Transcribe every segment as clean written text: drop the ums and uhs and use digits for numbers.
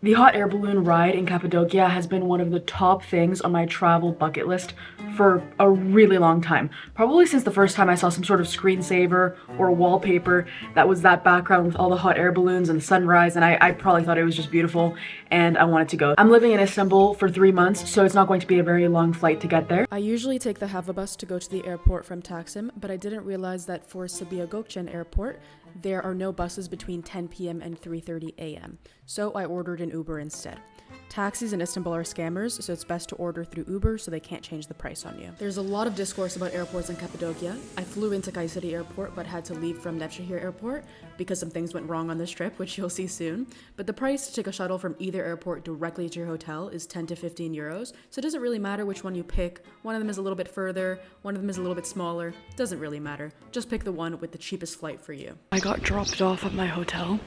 The hot air balloon ride in Cappadocia has been one of the top things on my travel bucket list for a really long time. Probably since the first time I saw some sort of screensaver or wallpaper that was that background with all the hot air balloons and the sunrise, and I probably thought it was just beautiful and I wanted to go. I'm living in Istanbul for 3 months, so it's not going to be a very long flight to get there. I usually take the Hava bus to go to the airport from Taksim, but I didn't realize that for Sabiha Gökçen Airport, there are no buses between 10 p.m. and 3:30 a.m., so I ordered an Uber instead. Taxis in Istanbul are scammers, so it's best to order through Uber so they can't change the price on you. There's a lot of discourse about airports in Cappadocia. I flew into Kayseri Airport but had to leave from Nevşehir Airport because some things went wrong on this trip, which you'll see soon. But the price to take a shuttle from either airport directly to your hotel is 10 to 15 euros, so it doesn't really matter which one you pick. One of them is a little bit further, one of them is a little bit smaller. Doesn't really matter. Just pick the one with the cheapest flight for you. I got dropped off at my hotel,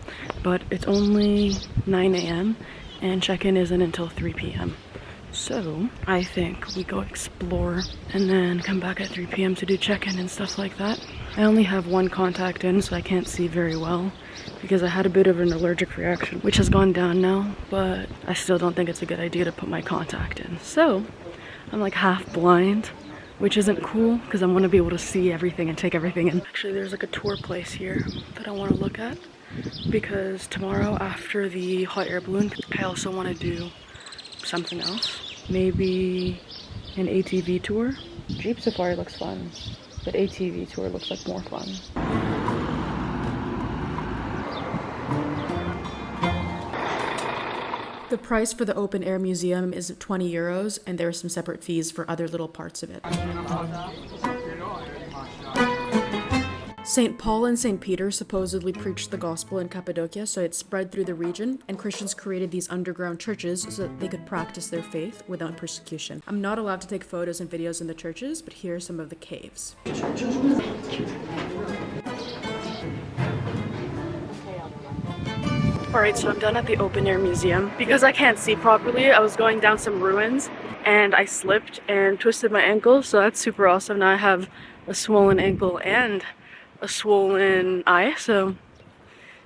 but it's only 9 a.m. and check-in isn't until 3 p.m. So I think we go explore and then come back at 3 p.m. to do check-in and stuff like that. I only have one contact in, so I can't see very well because I had a bit of an allergic reaction, which has gone down now, but I still don't think it's a good idea to put my contact in. So I'm like half blind, which isn't cool because I want to be able to see everything and take everything in. Actually, there's like a tour place here that I want to look at, because tomorrow after the hot air balloon, I also want to do something else. Maybe an ATV tour. Jeep safari looks fun, but ATV tour looks like more fun. The price for the open air museum is 20 euros, and there are some separate fees for other little parts of it. St. Paul and St. Peter supposedly preached the gospel in Cappadocia, so it spread through the region, and Christians created these underground churches so that they could practice their faith without persecution. I'm not allowed to take photos and videos in the churches, but here are some of the caves. Alright, so I'm done at the open air museum. Because I can't see properly, I was going down some ruins and I slipped and twisted my ankle, so that's super awesome. Now I have a swollen ankle and a swollen eye, so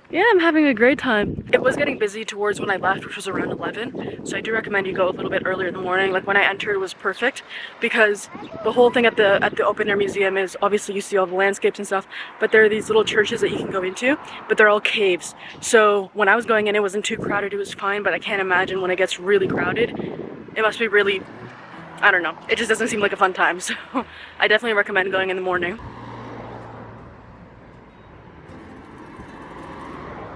yeah, I'm having a great time. It was getting busy towards when I left, which was around 11, so I do recommend you go a little bit earlier in the morning. Like when I entered, it was perfect because the whole thing at the open air museum is obviously you see all the landscapes and stuff, but there are these little churches that you can go into, but they're all caves. So when I was going in, it wasn't too crowded, it was fine, but I can't imagine when it gets really crowded. It must be really, I don't know, it just doesn't seem like a fun time, so I definitely recommend going in the morning.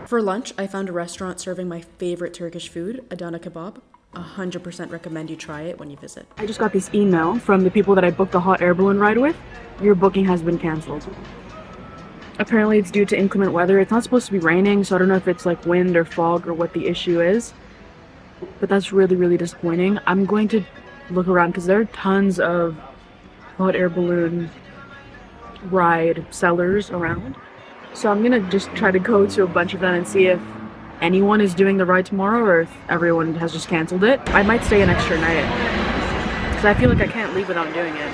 For lunch, I found a restaurant serving my favorite Turkish food, Adana kebab. 100% recommend you try it when you visit. I just got this email from the people that I booked the hot air balloon ride with. Your booking has been cancelled. Apparently it's due to inclement weather. It's not supposed to be raining, so I don't know if it's like wind or fog or what the issue is. But that's really, really disappointing. I'm going to look around because there are tons of hot air balloon ride sellers around. So I'm gonna just try to go to a bunch of them and see if anyone is doing the ride tomorrow or if everyone has just canceled it. I might stay an extra night because I feel like I can't leave without doing it.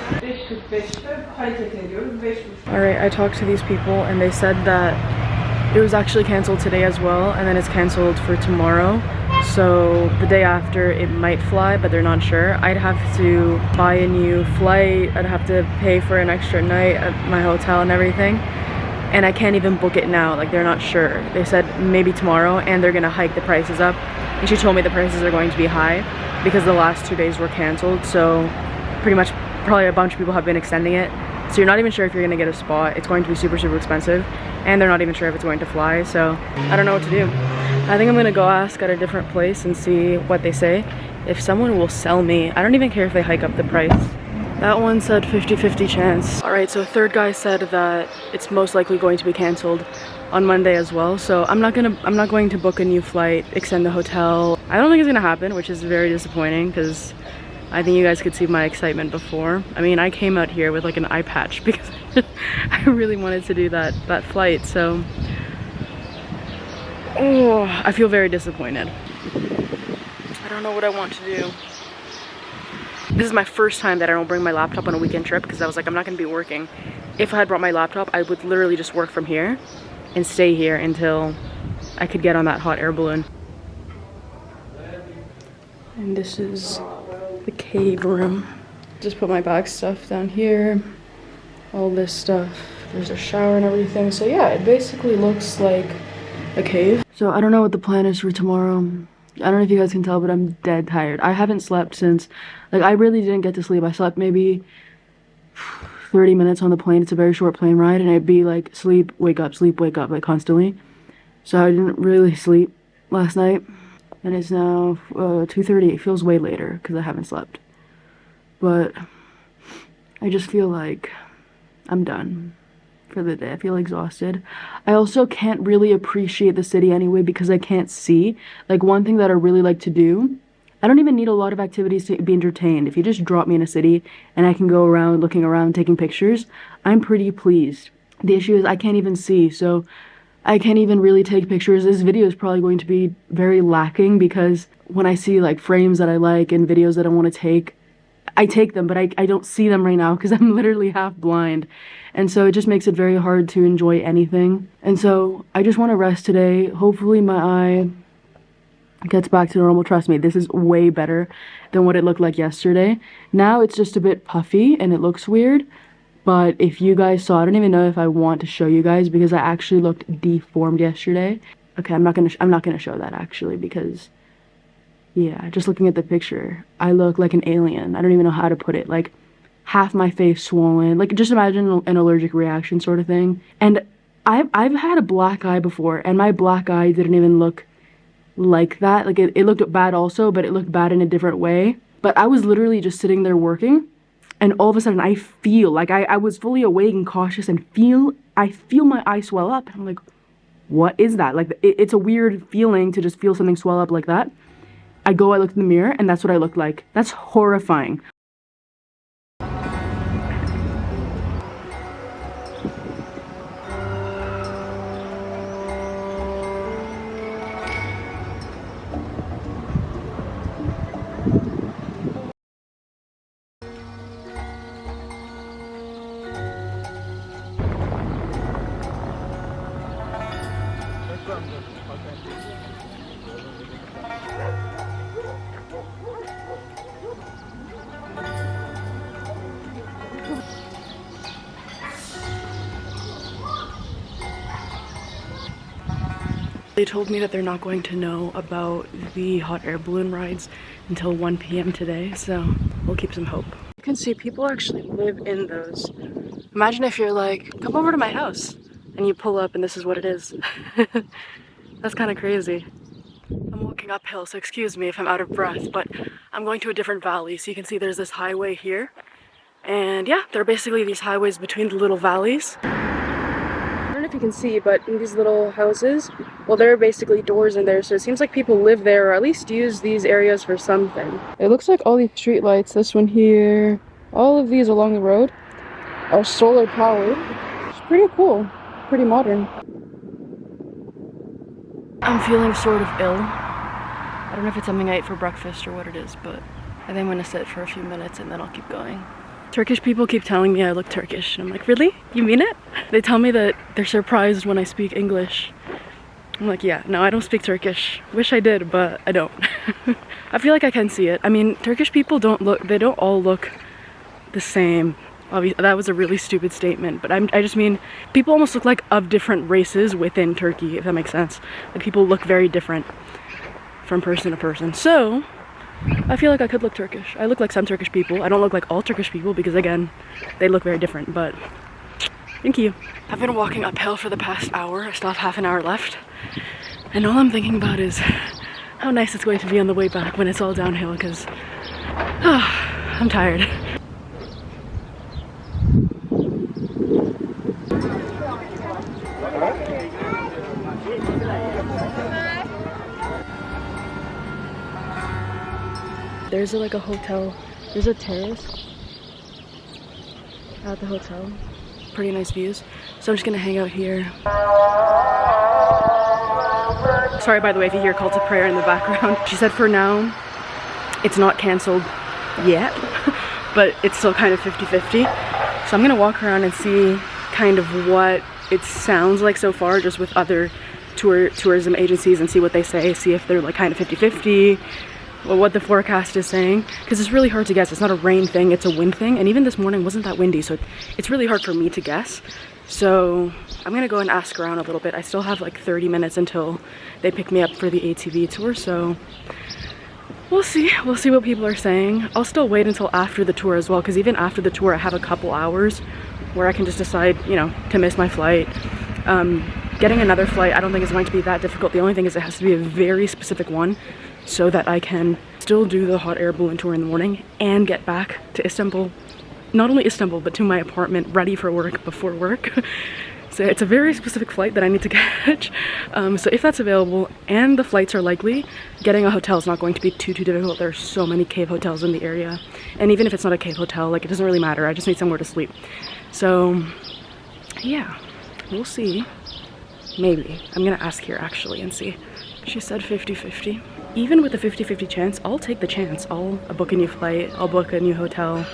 Alright, I talked to these people and they said that it was actually canceled today as well, and then it's canceled for tomorrow. So the day after it might fly, but they're not sure. I'd have to buy a new flight, I'd have to pay for an extra night at my hotel and everything. And I can't even book it now, like they're not sure. They said maybe tomorrow, and they're gonna hike the prices up. And she told me the prices are going to be high because the last 2 days were canceled, so pretty much probably a bunch of people have been extending it. So you're not even sure if you're gonna get a spot. It's going to be super, super expensive, and they're not even sure if it's going to fly, so I don't know what to do. I think I'm gonna go ask at a different place and see what they say. If someone will sell me, I don't even care if they hike up the price. That one said 50-50 chance. Alright, so third guy said that it's most likely going to be cancelled on Monday as well. So I'm not going to book a new flight, extend the hotel. I don't think it's gonna happen, which is very disappointing because I think you guys could see my excitement before. I mean, I came out here with like an eye patch because I really wanted to do that flight, so oh, I feel very disappointed. I don't know what I want to do. This is my first time that I don't bring my laptop on a weekend trip because I was like, I'm not going to be working. If I had brought my laptop, I would literally just work from here and stay here until I could get on that hot air balloon. And this is the cave room. Just put my bag stuff down here. All this stuff. There's a shower and everything. So yeah, it basically looks like a cave. So I don't know what the plan is for tomorrow. I don't know if you guys can tell, but I'm dead tired. I haven't slept since, like, I really didn't get to sleep. I slept maybe 30 minutes on the plane. It's a very short plane ride, and it'd be like sleep, wake up, like constantly. So I didn't really sleep last night, and it's now 2:30. It feels way later because I haven't slept. But I just feel like I'm done for the day. I feel exhausted. I also can't really appreciate the city anyway because I can't see. Like, one thing that I really like to do, I don't even need a lot of activities to be entertained. If you just drop me in a city and I can go around looking around, taking pictures, I'm pretty pleased. The issue is I can't even see, so I can't even really take pictures. This video is probably going to be very lacking because when I see like frames that I like and videos that I want to take, I take them, but I don't see them right now because I'm literally half blind. And so it just makes it very hard to enjoy anything. And so I just want to rest today. Hopefully my eye gets back to normal. Trust me, this is way better than what it looked like yesterday. Now it's just a bit puffy and it looks weird. But if you guys saw, I don't even know if I want to show you guys because I actually looked deformed yesterday. Okay, I'm not gonna show that actually because yeah, just looking at the picture, I look like an alien. I don't even know how to put it. Like, half my face swollen. Like, just imagine an allergic reaction sort of thing. And I've had a black eye before, and my black eye didn't even look like that. Like, it looked bad also, but it looked bad in a different way. But I was literally just sitting there working, and all of a sudden I feel, like, I was fully awake and cautious and I feel my eye swell up. And I'm like, what is that? Like, it's a weird feeling to just feel something swell up like that. I look in the mirror, and that's what I look like. That's horrifying. They told me that they're not going to know about the hot air balloon rides until 1 p.m. today, so we'll keep some hope. You can see people actually live in those. Imagine if you're like, come over to my house, and you pull up and this is what it is. That's kind of crazy. I'm walking uphill, so excuse me if I'm out of breath, but I'm going to a different valley. So you can see there's this highway here. And yeah, there are basically these highways between the little valleys. I don't know if you can see, but in these little houses, well, there are basically doors in there, so it seems like people live there or at least use these areas for something. It looks like all these street lights, this one here, all of these along the road are solar powered. It's pretty cool, pretty modern. I'm feeling sort of ill. I don't know if it's something I ate for breakfast or what it is, but I think I'm gonna sit for a few minutes and then I'll keep going. Turkish people keep telling me I look Turkish, and I'm like, really? You mean it? They tell me that they're surprised when I speak English. I'm like, yeah, no, I don't speak Turkish. Wish I did, but I don't. I feel like I can see it. I mean, Turkish people don't all look the same. Obviously, that was a really stupid statement, but I just mean, people almost look like of different races within Turkey, if that makes sense. Like, people look very different from person to person. So, I feel like I could look Turkish. I look like some Turkish people. I don't look like all Turkish people because, again, they look very different, but thank you. I've been walking uphill for the past hour. I still have half an hour left. And all I'm thinking about is how nice it's going to be on the way back when it's all downhill because I'm tired. There's like a hotel, there's a terrace at the hotel. Pretty nice views. So I'm just gonna hang out here. Sorry, by the way, if you hear call to prayer in the background. She said for now, it's not canceled yet, but it's still kind of 50-50. So I'm gonna walk around and see kind of what it sounds like so far, just with other tourism agencies and see what they say, see if they're like kind of 50-50 what the forecast is saying, because it's really hard to guess. It's not a rain thing, it's a wind thing, and even this morning wasn't that windy, so it's really hard for me to guess. So I'm gonna go and ask around a little bit. I still have like 30 minutes until they pick me up for the ATV tour, so we'll see what people are saying. I'll still wait until after the tour as well, because even after the tour I have a couple hours where I can just decide, you know, to miss my flight. Getting another flight I don't think is going to be that difficult. The only thing is it has to be a very specific one so that I can still do the hot air balloon tour in the morning and get back to Istanbul. Not only Istanbul, but to my apartment ready for work before work. So it's a very specific flight that I need to catch. So if that's available and the flights are likely, getting a hotel is not going to be too difficult. There are so many cave hotels in the area. And even if it's not a cave hotel, like, it doesn't really matter. I just need somewhere to sleep. So yeah, we'll see. Maybe. I'm gonna ask here actually and see. She said 50-50. Even with the 50-50 chance, I'll take the chance. I'll book a new flight, I'll book a new hotel.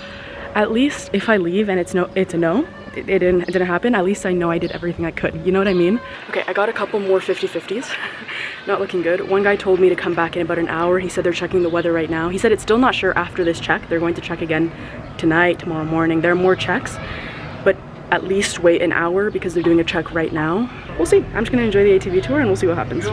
At least if I leave and it's a no, it didn't happen, at least I know I did everything I could. You know what I mean? Okay, I got a couple more 50-50s. Not looking good. One guy told me to come back in about an hour. He said they're checking the weather right now. He said it's still not sure after this check. They're going to check again tonight, tomorrow morning. There are more checks, but at least wait an hour because they're doing a check right now. We'll see. I'm just gonna enjoy the ATV tour and we'll see what happens.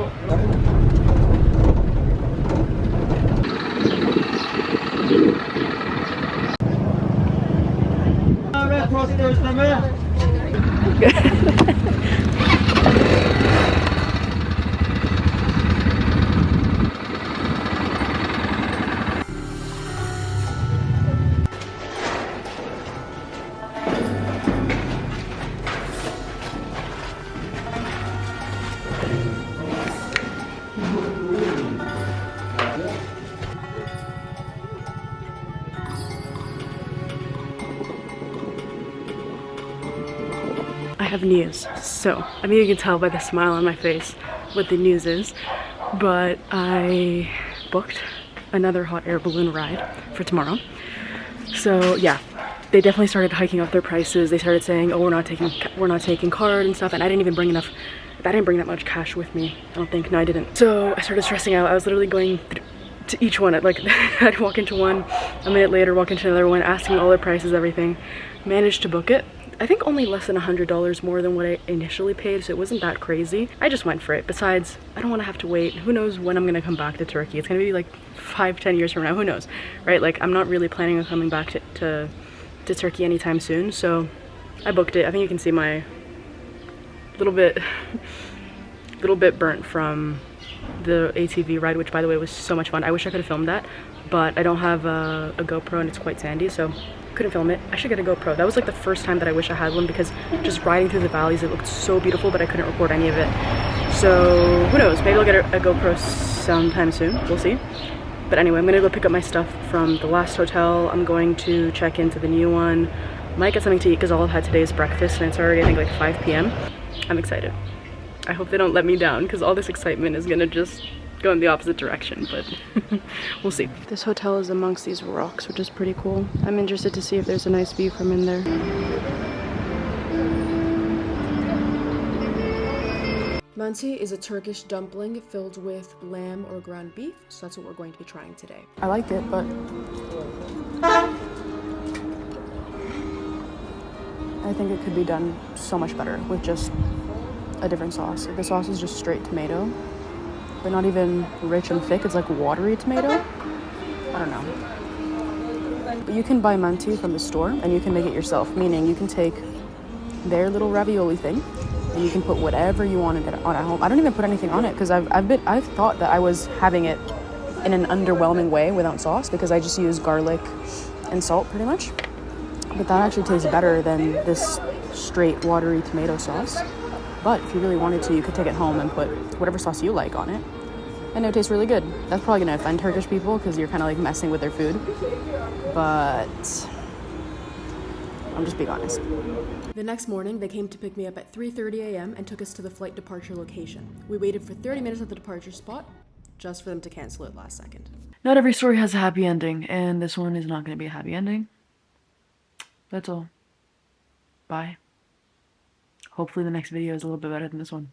I have news. So, I mean, you can tell by the smile on my face what the news is, but I booked another hot air balloon ride for tomorrow. So yeah, they definitely started hiking up their prices. They started saying, oh, we're not taking card and stuff, and I didn't bring that much cash with me. I don't think. No, I didn't. So I started stressing out. I was literally going to each one. I'd walk into one, a minute later walk into another one, asking all their prices, everything. Managed to book it. I think only less than $100 more than what I initially paid, so it wasn't that crazy. I just went for it. Besides, I don't want to have to wait. Who knows when I'm gonna come back to Turkey? It's gonna be like 5-10 years from now. Who knows, right? Like, I'm not really planning on coming back to Turkey anytime soon, so I booked it. I think you can see my little bit burnt from the ATV ride, which by the way was so much fun. I wish I could have filmed that, but I don't have a GoPro and it's quite sandy, so couldn't film it. I should get a GoPro. That was like the first time that I wish I had one, because just riding through the valleys, it looked so beautiful, but I couldn't record any of it. So who knows, maybe I'll get a GoPro sometime soon. We'll see. But anyway, I'm gonna go pick up my stuff from the last hotel. I'm going to check into the new one. Might get something to eat because all I've had today is breakfast, and it's already, I think, like 5 p.m. I'm excited. I hope they don't let me down, because all this excitement is gonna just go in the opposite direction, but we'll see. This hotel is amongst these rocks, which is pretty cool. I'm interested to see if there's a nice view from in there. Manti is a Turkish dumpling filled with lamb or ground beef, so that's what we're going to be trying today. I like it, but I think it could be done so much better with just a different sauce. The sauce is just straight tomato, but not even rich and thick. It's like watery tomato. I don't know. But you can buy manti from the store and you can make it yourself, meaning you can take their little ravioli thing and you can put whatever you want on at home. I don't even put anything on it because I've thought that I was having it in an underwhelming way without sauce, because I just use garlic and salt pretty much. But that actually tastes better than this straight watery tomato sauce. But if you really wanted to, you could take it home and put whatever sauce you like on it, and it would taste really good. That's probably gonna offend Turkish people because you're kind of like messing with their food, but I'm just being honest. The next morning, they came to pick me up at 3:30 a.m. and took us to the flight departure location. We waited for 30 minutes at the departure spot, just for them to cancel it last second. Not every story has a happy ending, and this one is not gonna be a happy ending. That's all. Bye. Hopefully the next video is a little bit better than this one.